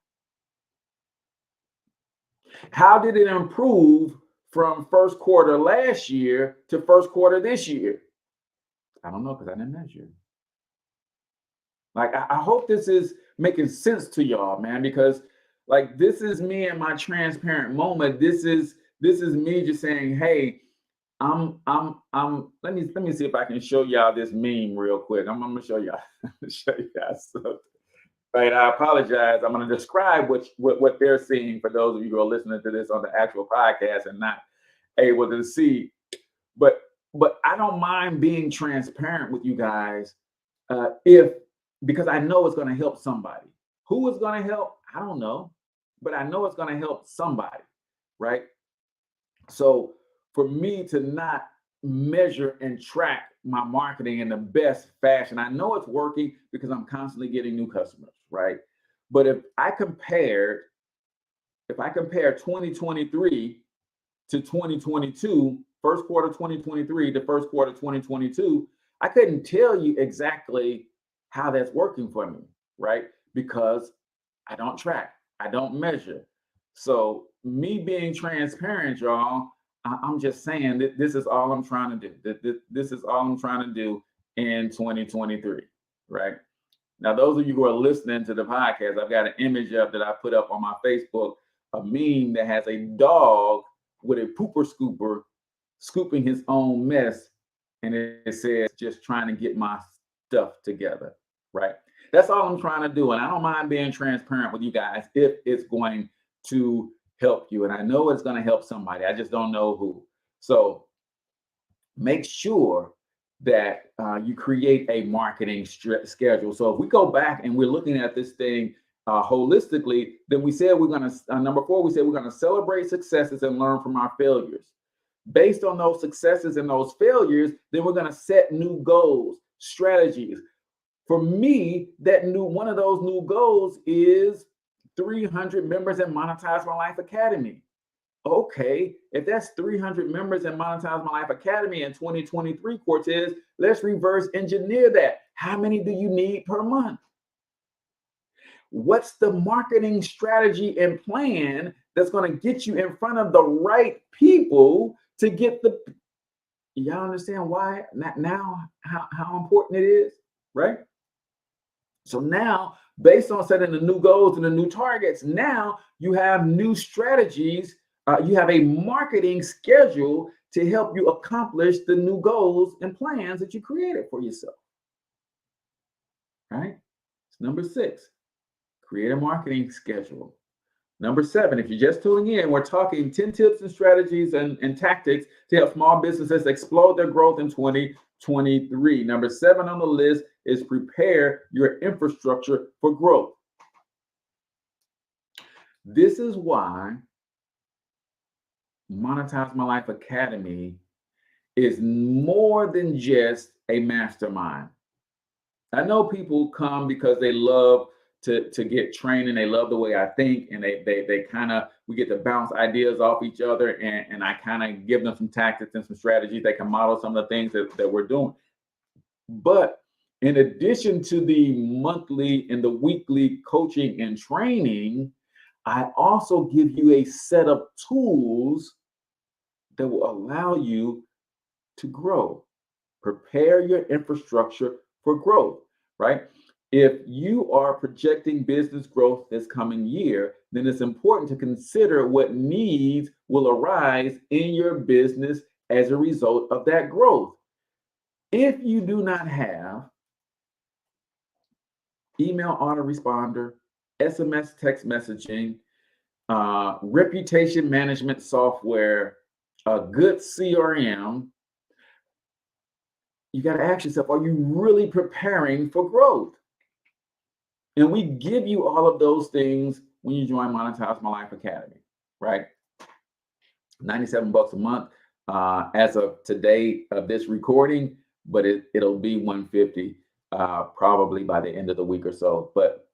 How did it improve from first quarter last year to first quarter this year? I don't know because I didn't measure. Like, I hope this is making sense to y'all, man, because like this is me in my transparent moment. This is me just saying, hey, let me see if I can show y'all this meme real quick. I'm gonna show y'all something. Right, I apologize. I'm going to describe what they're seeing for those of you who are listening to this on the actual podcast and not able to see. But but I don't mind being transparent with you guys, because I know it's going to help somebody. Who is going to help? I don't know, but I know it's going to help somebody, right? So for me to not measure and track my marketing in the best fashion, I know it's working because I'm constantly getting new customers, right? But if I compare 2023 to 2022, first quarter 2023 to first quarter 2022, I couldn't tell you exactly how that's working for me, right? Because I don't track, I don't measure. So me being transparent, y'all, I'm just saying that this is all I'm trying to do. This is all I'm trying to do in 2023, right? Now, those of you who are listening to the podcast, I've got an image up that I put up on my Facebook, a meme that has a dog with a pooper scooper scooping his own mess. And it says, just trying to get my stuff together, right? That's all I'm trying to do. And I don't mind being transparent with you guys if it's going to help you. And I know it's going to help somebody. I just don't know who. So make sure that you create a marketing schedule. So if we go back and we're looking at this thing holistically, then we said we're going to, number 4, we said we're going to celebrate successes and learn from our failures. Based on those successes and those failures, then we're going to set new goals, strategies. For me, one of those new goals is 300 members in Monetize My Life Academy. Okay, if that's 300 members in Monetize My Life Academy in 2023, Cortez, let's reverse engineer that. How many do you need per month? What's the marketing strategy and plan that's going to get you in front of the right people to get the, y'all understand why now, how important it is, right? So now, based on setting the new goals and the new targets, now you have new strategies. You have a marketing schedule to help you accomplish the new goals and plans that you created for yourself. Right? It's number 6, create a marketing schedule. Number 7, if you're just tuning in, we're talking 10 tips and strategies and tactics to help small businesses explode their growth in 2023. Number 7 on the list is prepare your infrastructure for growth. This is why Monetize My Life Academy is more than just a mastermind. I know people come because they love to get training. They love the way I think, and they kind of, we get to bounce ideas off each other, and I kind of give them some tactics and some strategies. They can model some of the things that we're doing. But in addition to the monthly and the weekly coaching and training, I also give you a set of tools that will allow you to grow. Prepare your infrastructure for growth, right? If you are projecting business growth this coming year, then it's important to consider what needs will arise in your business as a result of that growth. If you do not have email autoresponder, SMS text messaging, reputation management software, a good CRM, you got to ask yourself, are you really preparing for growth? And we give you all of those things when you join Monetize My Life Academy, right? $97 a month as of today of this recording, but it'll be $150 probably by the end of the week or so. But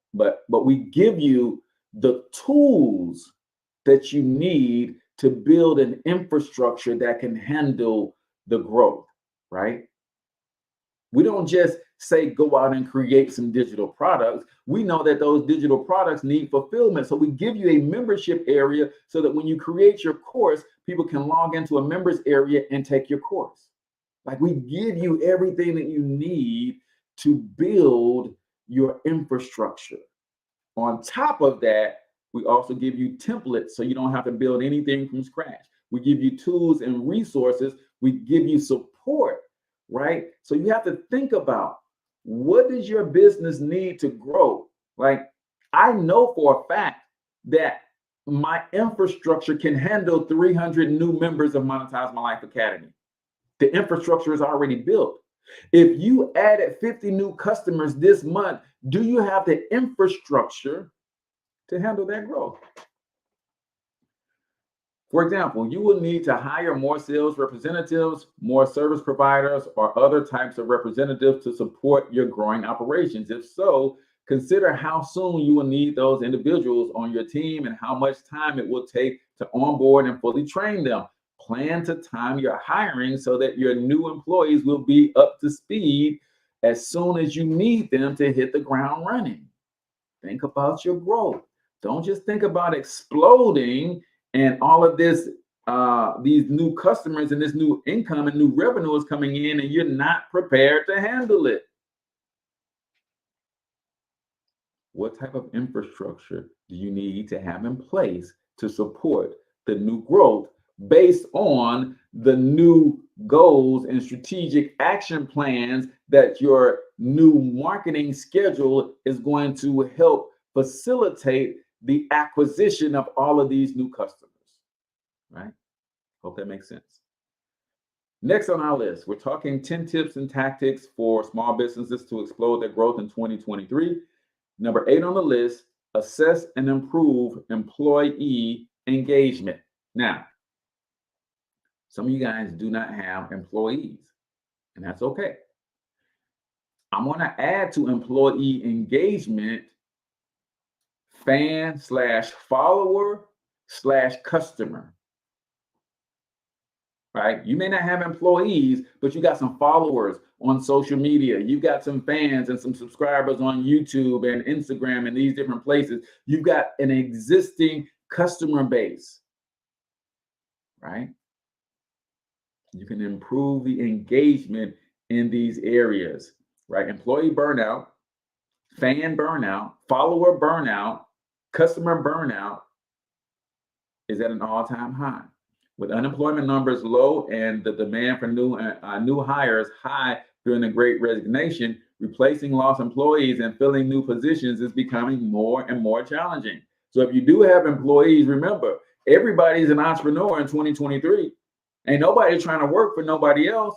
we give you the tools that you need to build an infrastructure that can handle the growth, right? We don't just say go out and create some digital products. We know that those digital products need fulfillment. So we give you a membership area so that when you create your course, people can log into a members area and take your course. Like, we give you everything that you need to build your infrastructure. On top of that, we also give you templates so you don't have to build anything from scratch. We give you tools and resources. We give you support, right? So you have to think about, what does your business need to grow? Like, I know for a fact that my infrastructure can handle 300 new members of Monetize My Life Academy. The infrastructure is already built. If you added 50 new customers this month, do you have the infrastructure to handle that growth? For example, you will need to hire more sales representatives, more service providers, or other types of representatives to support your growing operations. If so, consider how soon you will need those individuals on your team and how much time it will take to onboard and fully train them. Plan to time your hiring so that your new employees will be up to speed as soon as you need them to hit the ground running. Think about your growth. Don't just think about exploding and all of this, these new customers and this new income and new revenue is coming in and you're not prepared to handle it. What type of infrastructure do you need to have in place to support the new growth based on the new goals and strategic action plans that your new marketing schedule is going to help facilitate the acquisition of all of these new customers, right? Hope that makes sense. Next on our list, we're talking 10 tips and tactics for small businesses to explode their growth in 2023. Number 8 on the list, assess and improve employee engagement. Now, some of you guys do not have employees, and that's okay. I'm going to add to employee engagement fan/follower/customer, right? You may not have employees, but you got some followers on social media. You've got some fans and some subscribers on YouTube and Instagram and these different places. You've got an existing customer base, right? You can improve the engagement in these areas, right? Employee burnout, fan burnout, follower burnout, customer burnout is at an all-time high. With unemployment numbers low and the demand for new hires high during the Great Resignation, replacing lost employees and filling new positions is becoming more and more challenging. So if you do have employees, remember, everybody's an entrepreneur in 2023. Ain't nobody trying to work for nobody else.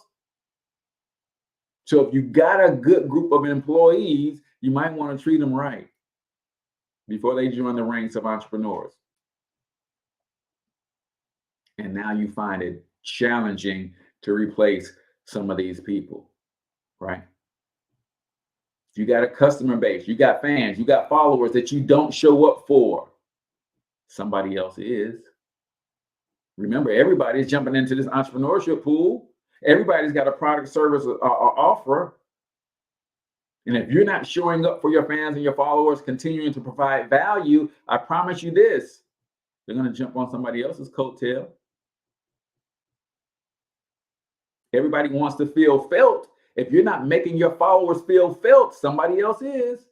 So if you got a good group of employees, you might want to treat them right before they join the ranks of entrepreneurs. And now you find it challenging to replace some of these people, right? You got a customer base, you got fans, you got followers that you don't show up for. Somebody else is. Remember, everybody's jumping into this entrepreneurship pool. Everybody's got a product, service, or offer. And if you're not showing up for your fans and your followers, continuing to provide value, I promise you this, they're going to jump on somebody else's coattail. Everybody wants to feel felt. If you're not making your followers feel felt, somebody else is.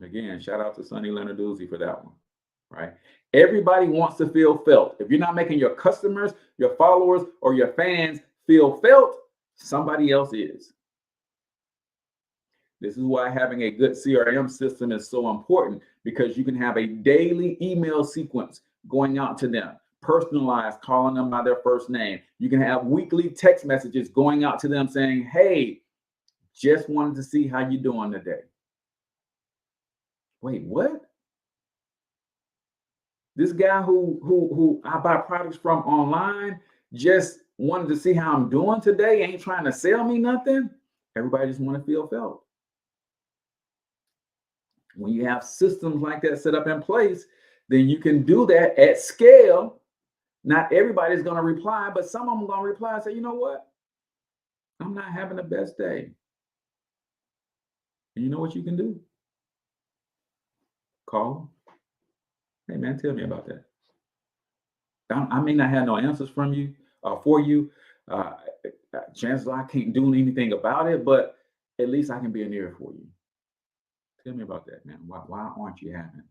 Again, shout out to Sonny Lenarduzzi for that one, right? Everybody wants to feel felt. If you're not making your customers, your followers, or your fans feel felt, somebody else is. This is why having a good CRM system is so important, because you can have a daily email sequence going out to them, personalized, calling them by their first name. You can have weekly text messages going out to them saying, hey, just wanted to see how you're doing today. Wait, what? This guy who I buy products from online just wanted to see how I'm doing today, ain't trying to sell me nothing. Everybody just want to feel felt. When you have systems like that set up in place, then you can do that at scale. Not everybody's going to reply, but some of them are going to reply and say, you know what? I'm not having the best day. And you know what you can do? Call them. Hey, man, tell me about that. I may not have no answers from you for you. Chances are I can't do anything about it, but at least I can be an ear for you. Tell me about that, man. Why aren't you having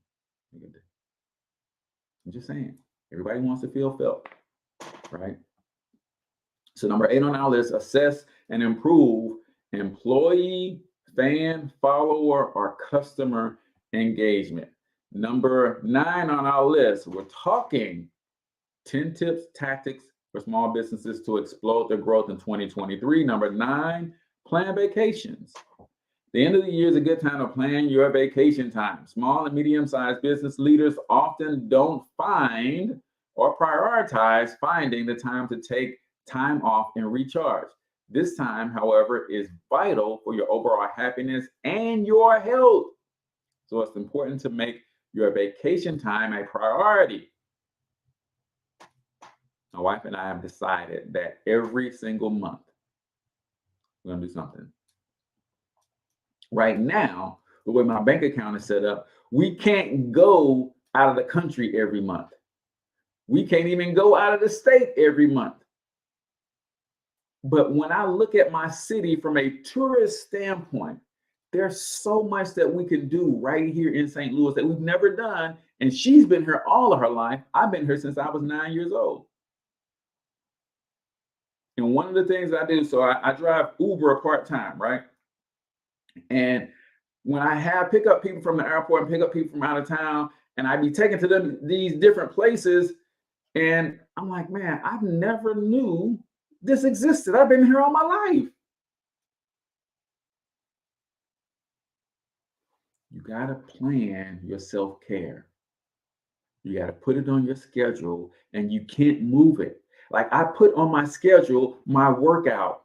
a good day? I'm just saying. Everybody wants to feel felt, right? So number 8 on our list, assess and improve employee, fan, follower, or customer engagement. Number 9 on our list, we're talking 10 tips, tactics for small businesses to explode their growth in 2023. Number 9, plan vacations. The end of the year is a good time to plan your vacation time. Small and medium-sized business leaders often don't find or prioritize finding the time to take time off and recharge. This time, however, is vital for your overall happiness and your health. So it's important to make your vacation time a priority. My wife and I have decided that every single month, we're going to do something. Right now, the way my bank account is set up, we can't go out of the country every month. We can't even go out of the state every month. But when I look at my city from a tourist standpoint, there's so much that we can do right here in St. Louis that we've never done. And she's been here all of her life. I've been here since I was 9 years old. And one of the things I do, so I drive Uber part-time, right? And when I pick up people from the airport and pick up people from out of town, and I be taken to them these different places, and I'm like, man, I never knew this existed. I've been here all my life. You got to plan your self-care. You got to put it on your schedule, and you can't move it. Like I put on my schedule my workout.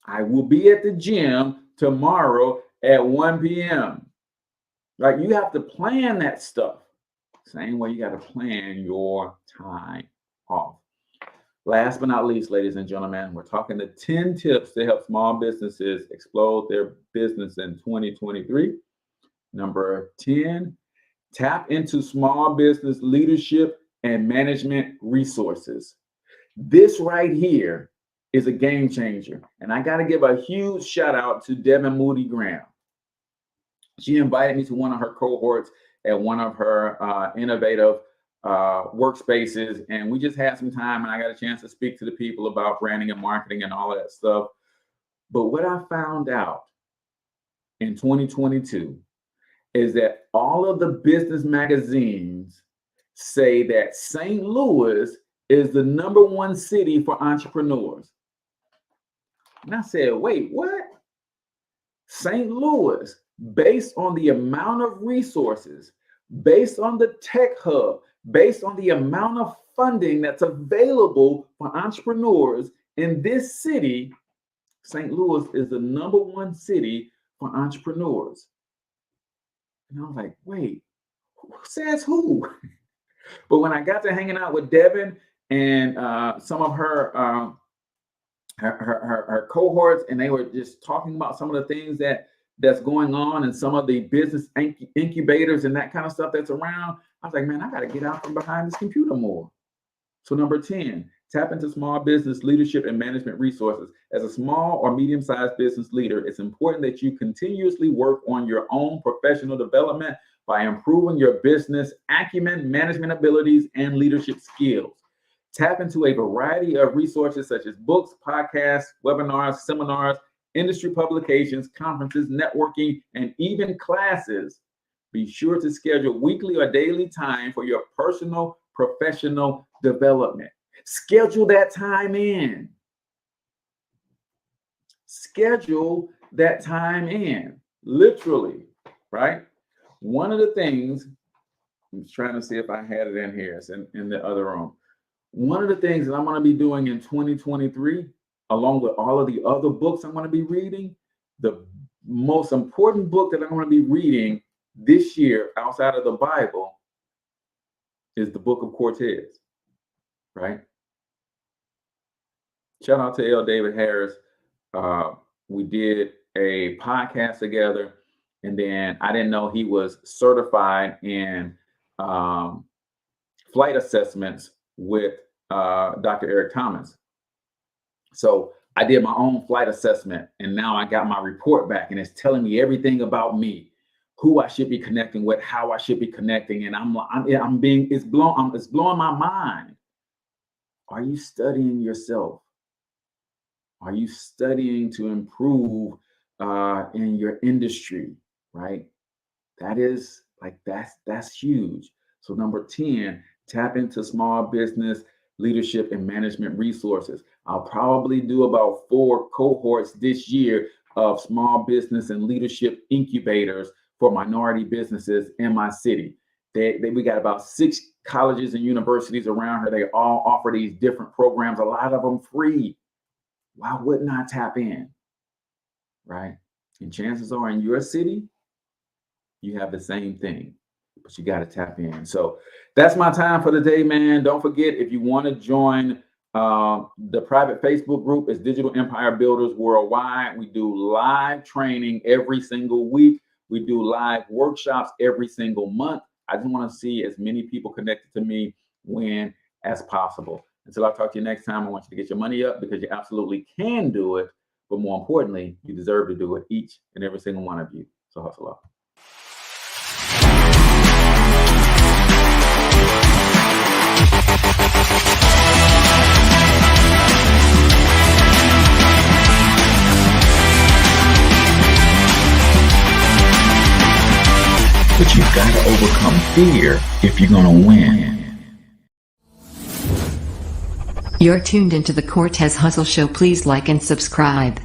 I will be at the gym tomorrow at 1 p.m. Like you have to plan that stuff. Same way you got to plan your time off. Last but not least, ladies and gentlemen, we're talking the 10 tips to help small businesses explode their business in 2023. Number 10, tap into small business leadership and management resources. This right here is a game changer. And I got to give a huge shout out to Devin Moody Graham. She invited me to one of her cohorts at one of her innovative workspaces. And we just had some time and I got a chance to speak to the people about branding and marketing and all of that stuff. But what I found out in 2022 is that all of the business magazines say that St. Louis is the #1 city for entrepreneurs. And I said, wait, what? St. Louis, based on the amount of resources, based on the tech hub, based on the amount of funding that's available for entrepreneurs in this city, St. Louis is the #1 city for entrepreneurs. And I was like, wait, who says who? But when I got to hanging out with Devin and some of her cohorts, and they were just talking about some of the things that's going on and some of the business incubators and that kind of stuff that's around, I was like, man, I got to get out from behind this computer more. So number 10, tap into small business leadership and management resources. As a small or medium-sized business leader, it's important that you continuously work on your own professional development by improving your business acumen, management abilities, and leadership skills. Tap into a variety of resources such as books, podcasts, webinars, seminars, industry publications, conferences, networking, and even classes. Be sure to schedule weekly or daily time for your personal professional development. Schedule that time in. Schedule that time in, literally, right? One of the things, I'm trying to see if I had it in here, it's in the other room. One of the things that I'm going to be doing in 2023, along with all of the other books I'm going to be reading, the most important book that I'm going to be reading this year outside of the Bible is the book of Cortez, right? Shout out to L. David Harris. We did a podcast together, and then I didn't know he was certified in flight assessments with Dr. Eric Thomas. So I did my own flight assessment, and now I got my report back, and it's telling me everything about me, who I should be connecting with, how I should be connecting, and it's blowing my mind. Are you studying yourself? Are you studying to improve in your industry, right? That is like, that's huge. So number 10, Tap into small business leadership and management resources. I'll probably do about 4 cohorts this year of small business and leadership incubators for minority businesses in my city. We got about 6 colleges and universities around here. They all offer these different programs, a lot of them free. Why wouldn't I tap in? Right? And chances are in your city, you have the same thing, but you got to tap in. So that's my time for the day, man. Don't forget, if you want to join the private Facebook group, is Digital Empire Builders Worldwide. We do live training every single week. We do live workshops every single month. I just want to see as many people connected to me when as possible. Until I talk to you next time, I want you to get your money up, because you absolutely can do it. But more importantly, you deserve to do it, each and every single one of you. So hustle up. But you've got to overcome fear if you're going to win. You're tuned into the Cortez Hustle Show. Please like and subscribe.